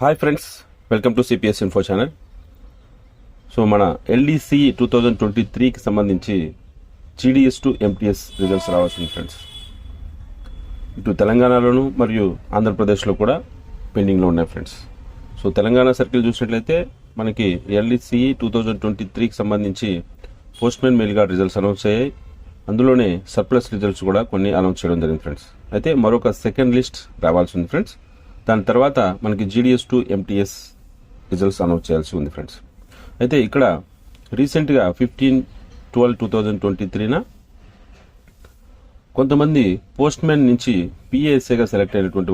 Hi friends, welcome to CPS info channel. So మన LDC 2023కి సంబంధించి GDS to MTS results రావాల్సింది friends. ఇటు తెలంగాణలోను మరియు ఆంధ్రప్రదేశ్లో కూడా పెండింగ్లో ఉన్నాయి ఫ్రెండ్స్. సో తెలంగాణ సర్కిల్ చూసినట్లయితే మనకి ఎల్డీసీ 2023కి సంబంధించి postmen mail gourd results announce అయ్యాయి. అందులోనే సర్ప్లస్ రిజల్ట్స్ కూడా కొన్ని అనౌన్స్ చేయడం జరిగింది ఫ్రెండ్స్. అయితే మరొక సెకండ్ లిస్ట్ రావాల్సి ఉంది ఫ్రెండ్స్. దాని తర్వాత మనకి GDS to MTS results announce చేయాల్సి ఉంది ఫ్రెండ్స్. అయితే ఇక్కడ రీసెంట్గా 15/12/2023న కొంతమంది పోస్ట్మెన్ నుంచి పిఏఎస్ఏగా సెలెక్ట్ అయినటువంటి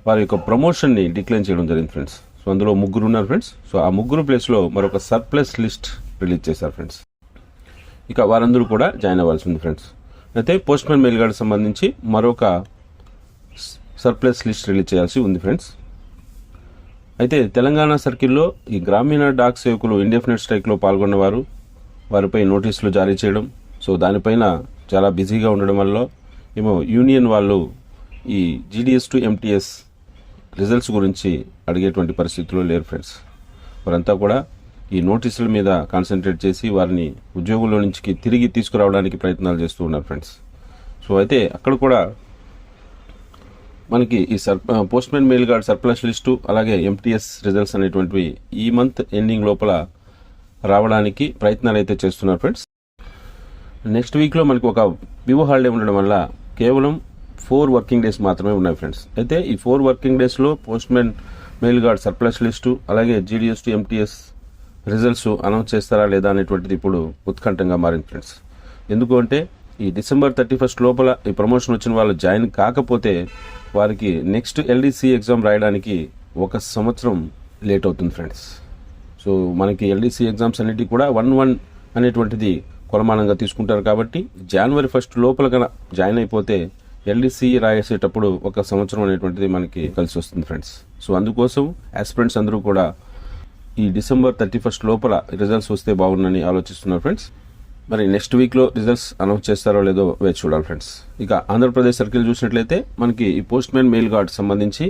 వారి యొక్క ప్రమోషన్ని డిక్లైన్ చేయడం జరిగింది ఫ్రెండ్స్. సో అందులో ముగ్గురు ఉన్నారు ఫ్రెండ్స్. సో ఆ ముగ్గురు ప్లేస్లో మరొక సర్ప్లస్ లిస్ట్ రిలీజ్ చేశారు ఫ్రెండ్స్. ఇక వారందరూ కూడా జాయిన్ అవ్వాల్సి ఉంది ఫ్రెండ్స్. అయితే పోస్ట్మెన్ మెయిల్ గార్డ్ సంబంధించి మరొక సర్ప్లస్ లిస్ట్ రిలీజ్ చేయాల్సి ఉంది ఫ్రెండ్స్. అయితే తెలంగాణ సర్కిల్లో ఈ గ్రామీణ డాక్ సేవకులు ఇండెఫినెట్ స్ట్రైక్లో పాల్గొన్న వారిపై నోటీసులు జారీ చేయడం, సో దానిపైన చాలా బిజీగా ఉండడం వల్ల ఏమో యూనియన్ వాళ్ళు ఈ జీడీఎస్ టు ఎంటీఎస్ రిజల్ట్స్ గురించి అడిగేటువంటి పరిస్థితుల్లో లేరు ఫ్రెండ్స్. వారంతా కూడా ఈ నోటీసుల మీద కాన్సన్ట్రేట్ చేసి వారిని ఉద్యోగుల నుంచి తిరిగి తీసుకురావడానికి ప్రయత్నాలు చేస్తూ ఉన్నారు ఫ్రెండ్స్. సో అయితే అక్కడ కూడా మనకి ఈ postmen mail guard surplus list అలాగే ఎంటీఎస్ రిజల్ట్స్ అనేటువంటివి ఈ మంత్ ఎండింగ్ లోపల రావడానికి ప్రయత్నాలు అయితే చేస్తున్నారు ఫ్రెండ్స్. నెక్స్ట్ వీక్లో మనకి ఒక వివో హాలిడే ఉండడం వల్ల కేవలం 4 వర్కింగ్ డేస్ మాత్రమే ఉన్నాయి ఫ్రెండ్స్. అయితే ఈ 4 వర్కింగ్ డేస్లో postmen mail guard surplus list అలాగే GDS to MTS results announce చేస్తారా లేదా అనేటువంటిది ఇప్పుడు ఉత్కంఠంగా మారింది ఫ్రెండ్స్. ఎందుకు అంటే ఈ December 31 లోపల ఈ ప్రమోషన్ వచ్చిన వాళ్ళు జాయిన్ కాకపోతే వారికి నెక్స్ట్ ఎల్డీసీ ఎగ్జామ్ రాయడానికి 1 సంవత్సరం లేట్ అవుతుంది ఫ్రెండ్స్. సో మనకి ఎల్డీసీ ఎగ్జామ్స్ అన్నిటి కూడా 1/1 అనేటువంటిది కొలమానంగా తీసుకుంటారు కాబట్టి January 1 లోపల కన్నా జాయిన్ అయిపోతే ఎల్డీసీ రాసేటప్పుడు 1 సంవత్సరం అనేటువంటిది మనకి కలిసి వస్తుంది ఫ్రెండ్స్. సో అందుకోసం ఆస్పిరెంట్స్ అందరూ కూడా ఈ December 31 లోపల రిజల్ట్స్ వస్తే బాగుందని ఆలోచిస్తున్నారు ఫ్రెండ్స్. మరి నెక్స్ట్ వీక్లో రిజల్ట్స్ అనౌన్స్ చేస్తారో లేదో వేచి చూడాలి ఫ్రెండ్స్. ఇక ఆంధ్రప్రదేశ్ సర్కిల్ చూసినట్లయితే మనకి ఈ పోస్ట్మెన్ మెయిల్ గార్డ్ సంబంధించి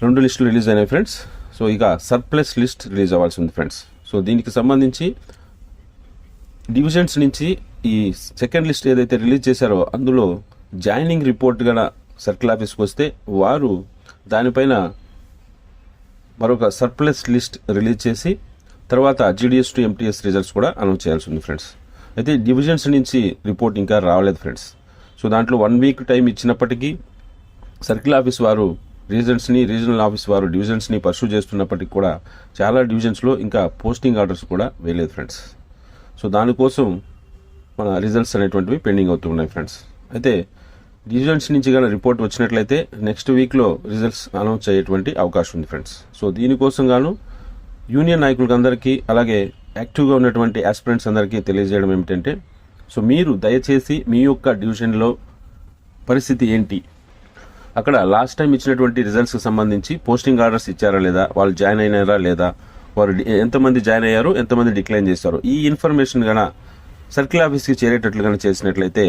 2 లిస్టులు రిలీజ్ అయినాయి ఫ్రెండ్స్. సో ఇక సర్ప్లస్ లిస్ట్ రిలీజ్ అవ్వాల్సి ఉంది ఫ్రెండ్స్. సో దీనికి సంబంధించి డివిజన్స్ నుంచి ఈ సెకండ్ లిస్ట్ ఏదైతే రిలీజ్ చేశారో అందులో జాయినింగ్ రిపోర్ట్ గల సర్కిల్ ఆఫీస్కి వస్తే వారు దానిపైన మరొక సర్ప్లస్ లిస్ట్ రిలీజ్ చేసి తర్వాత జీడీఎస్ టు ఎంటీఎస్ రిజల్ట్స్ కూడా అనౌన్స్ చేయాల్సి ఉంది ఫ్రెండ్స్. అయితే డివిజన్స్ నుంచి రిపోర్ట్ ఇంకా రావలేదు ఫ్రెండ్స్. సో దాంట్లో 1 వీక్ టైం ఇచ్చినప్పటికీ సర్కిల్ ఆఫీస్ వారు రీజనల్ ఆఫీస్ వారు డివిజన్స్ని పర్సూ చేస్తున్నప్పటికీ కూడా చాలా డివిజన్స్లో ఇంకా పోస్టింగ్ ఆర్డర్స్ కూడా వేయలేదు ఫ్రెండ్స్. సో దానికోసం మన రిజల్ట్స్ అనేటువంటివి పెండింగ్ అవుతూ ఉన్నాయి ఫ్రెండ్స్. అయితే డివిజన్స్ నుంచి కానీ రిపోర్ట్ వచ్చినట్లయితే నెక్స్ట్ వీక్లో రిజల్ట్స్ అనౌన్స్ అయ్యేటువంటి అవకాశం ఉంది ఫ్రెండ్స్. సో దీనికోసం గాను యూనియన్ నాయకులకు అందరికీ అలాగే యాక్టివ్గా ఉన్నటువంటి ఆస్పిరెంట్స్ అందరికీ తెలియజేయడం ఏమిటంటే, సో మీరు దయచేసి మీ యొక్క డివిజన్లో పరిస్థితి ఏంటి, అక్కడ లాస్ట్ టైం ఇచ్చినటువంటి రిజల్ట్స్కి సంబంధించి పోస్టింగ్ ఆర్డర్స్ ఇచ్చారా లేదా, వాళ్ళు జాయిన్ అయినారా లేదా, వారు ఎంతమంది జాయిన్ అయ్యారు, ఎంతమంది డిక్లైన్ చేశారు, ఈ ఇన్ఫర్మేషన్ కన్నా సర్కిల్ ఆఫీస్కి చేరేటట్లుగా చేసినట్లయితే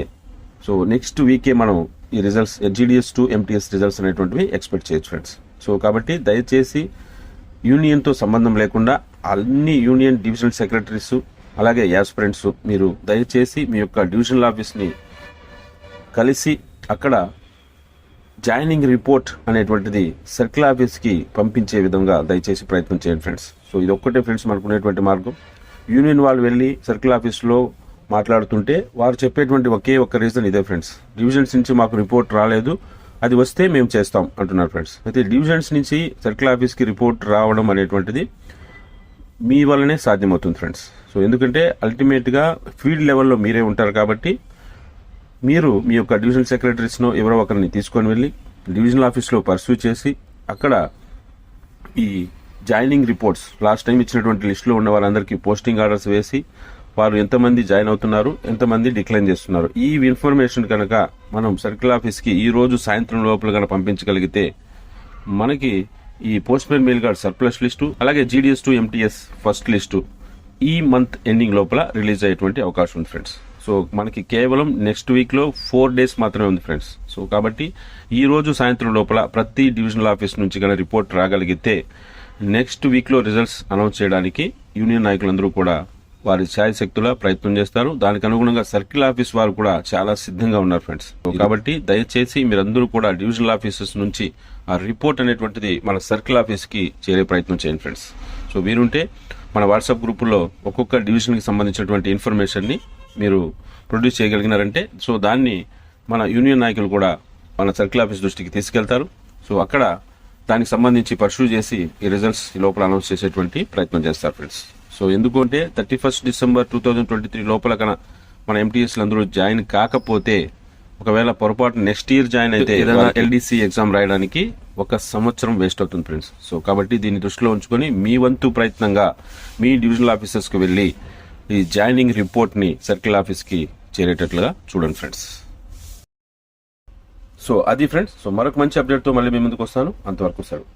సో నెక్స్ట్ వీకే మనం ఈ results GDS to MTS results అనేటువంటివి ఎక్స్పెక్ట్ చేయొచ్చు ఫ్రెండ్స్. సో కాబట్టి దయచేసి యూనియన్తో సంబంధం లేకుండా అన్ని యూనియన్ డివిజనల్ సెక్రటరీస్ అలాగే యాస్పిరెంట్స్ మీరు దయచేసి మీ యొక్క డివిజనల్ ఆఫీస్ని కలిసి అక్కడ జాయినింగ్ రిపోర్ట్ అనేటువంటిది సర్కిల్ ఆఫీస్కి పంపించే విధంగా దయచేసి ప్రయత్నం చేయండి ఫ్రెండ్స్. సో ఇది ఒక్కటే ఫ్రెండ్స్ మనకునేటువంటి మార్గం. యూనియన్ వాళ్ళు వెళ్ళి సర్కిల్ ఆఫీస్లో మాట్లాడుతుంటే వారు చెప్పేటువంటి ఒకే ఒక్క రీజన్ ఇదే ఫ్రెండ్స్, డివిజన్స్ నుంచి మాకు రిపోర్ట్ రాలేదు, అది వస్తే మేము చేస్తాం అంటున్నారు ఫ్రెండ్స్. అయితే డివిజన్స్ నుంచి సర్కిల్ ఆఫీస్కి రిపోర్ట్ రావడం అనేటువంటిది మీ వల్లనే సాధ్యమవుతుంది ఫ్రెండ్స్. సో ఎందుకంటే అల్టిమేట్గా ఫీల్డ్ లెవెల్లో మీరే ఉంటారు కాబట్టి మీరు మీ యొక్క డివిజనల్ సెక్రటరీస్ను ఎవరో ఒకరిని తీసుకొని వెళ్ళి డివిజనల్ ఆఫీస్లో పర్సూ చేసి అక్కడ ఈ జాయినింగ్ రిపోర్ట్స్ లాస్ట్ టైం ఇచ్చినటువంటి లిస్టులో ఉన్న వారందరికీ పోస్టింగ్ ఆర్డర్స్ వేసి వారు ఎంతమంది జాయిన్ అవుతున్నారు, ఎంతమంది డిక్లైన్ చేస్తున్నారు, ఈ ఇన్ఫర్మేషన్ కనుక మనం సర్కిల్ ఆఫీస్కి ఈ రోజు సాయంత్రం లోపల కనుక పంపించగలిగితే మనకి ఈ postmen mail guard surplus list అలాగే GDS to MTS first list ఈ మంత్ ఎండింగ్ లోపల రిలీజ్ అయ్యేటువంటి అవకాశం ఉంది ఫ్రెండ్స్. సో సో మనకి కేవలం నెక్స్ట్ వీక్లో 4 days మాత్రమే ఉంది ఫ్రెండ్స్. సో కాబట్టి ఈ రోజు సాయంత్రం లోపల ప్రతి డివిజనల్ ఆఫీస్ నుంచి కనుక రిపోర్ట్ రాగలిగితే నెక్స్ట్ వీక్లో రిజల్ట్స్ అనౌన్స్ చేయడానికి యూనియన్ నాయకులందరూ కూడా వారి ఛాయశక్తులా ప్రయత్నం చేస్తారు. దానికి అనుగుణంగా సర్కిల్ ఆఫీస్ వారు కూడా చాలా సిద్ధంగా ఉన్నారు ఫ్రెండ్స్. కాబట్టి దయచేసి మీరందరూ కూడా డివిజనల్ ఆఫీసెస్ నుంచి ఆ రిపోర్ట్ అనేటువంటిది మన సర్కిల్ ఆఫీస్కి చేరే ప్రయత్నం చేయండి ఫ్రెండ్స్. సో వీరుంటే మన వాట్సాప్ గ్రూపుల్లో ఒక్కొక్క డివిజన్కి సంబంధించినటువంటి ఇన్ఫర్మేషన్ని మీరు ప్రొడ్యూస్ చేయగలిగినారంటే సో దాన్ని మన యూనియన్ నాయకులు కూడా మన సర్కిల్ ఆఫీస్ దృష్టికి తీసుకెళ్తారు. సో అక్కడ దానికి సంబంధించి పర్సూ చేసి ఈ రిజల్ట్స్ లోపల అనౌన్స్ చేసేటువంటి ప్రయత్నం చేస్తారు ఫ్రెండ్స్. సో ఎందుకంటే 31st December 2023 లోపల కన్నా మన ఎంటీఎస్లు అందరూ జాయిన్ కాకపోతే ఒకవేళ పొరపాటు నెక్స్ట్ ఇయర్ జాయిన్ అయితే ఏదైనా ఎల్డీసీ ఎగ్జామ్ రాయడానికి 1 సంవత్సరం వేస్ట్ అవుతుంది ఫ్రెండ్స్. సో కాబట్టి దీన్ని దృష్టిలో ఉంచుకొని మీ వంతు ప్రయత్నంగా మీ డివిజనల్ ఆఫీసర్స్కి వెళ్ళి ఈ జాయినింగ్ రిపోర్ట్ని సర్కిల్ ఆఫీస్కి చేరేటట్లుగా చూడండి ఫ్రెండ్స్. సో అది ఫ్రెండ్స్. సో మరొక మంచి అప్డేట్తో మళ్ళీ మీ ముందుకు వస్తాను. అంతవరకు సెలవు.